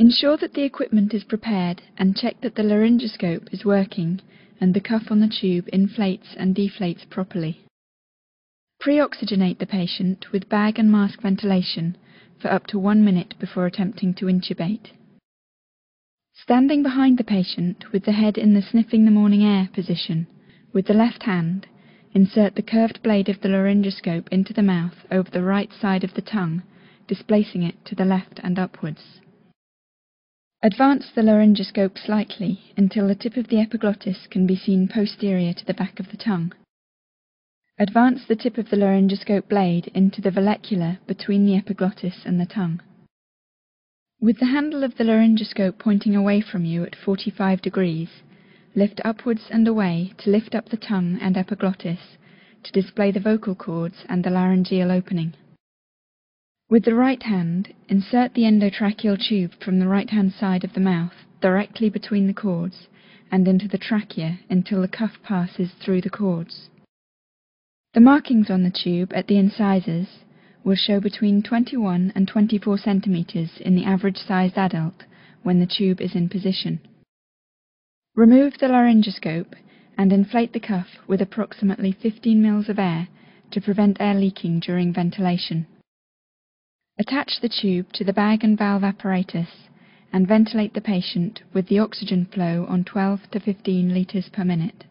Ensure that the equipment is prepared and check that the laryngoscope is working and the cuff on the tube inflates and deflates properly. Pre-oxygenate the patient with bag and mask ventilation for up to 1 minute before attempting to intubate. Standing behind the patient with the head in the sniffing the morning air position, with the left hand, insert the curved blade of the laryngoscope into the mouth over the right side of the tongue, displacing it to the left and upwards. Advance the laryngoscope slightly until the tip of the epiglottis can be seen posterior to the back of the tongue. Advance the tip of the laryngoscope blade into the vallecula between the epiglottis and the tongue. With the handle of the laryngoscope pointing away from you at 45 degrees, lift upwards and away to lift up the tongue and epiglottis to display the vocal cords and the laryngeal opening. With the right hand, insert the endotracheal tube from the right-hand side of the mouth directly between the cords and into the trachea until the cuff passes through the cords. The markings on the tube at the incisors will show between 21 and 24 centimeters in the average-sized adult when the tube is in position. Remove the laryngoscope and inflate the cuff with approximately 15 mL of air to prevent air leaking during ventilation. Attach the tube to the bag and valve apparatus and ventilate the patient with the oxygen flow on 12 to 15 liters per minute.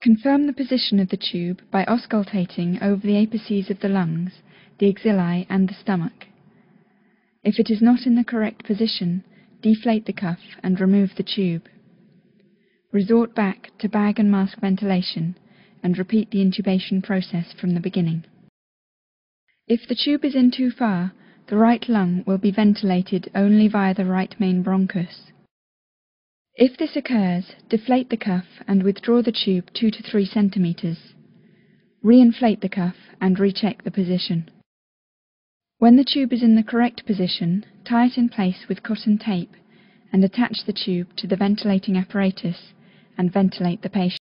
Confirm the position of the tube by auscultating over the apices of the lungs, the axillae and the stomach. If it is not in the correct position, deflate the cuff and remove the tube. Resort back to bag and mask ventilation and repeat the intubation process from the beginning. If the tube is in too far, the right lung will be ventilated only via the right main bronchus. If this occurs, deflate the cuff and withdraw the tube 2 to 3 centimeters. Re-inflate the cuff and recheck the position. When the tube is in the correct position, tie it in place with cotton tape and attach the tube to the ventilating apparatus and ventilate the patient.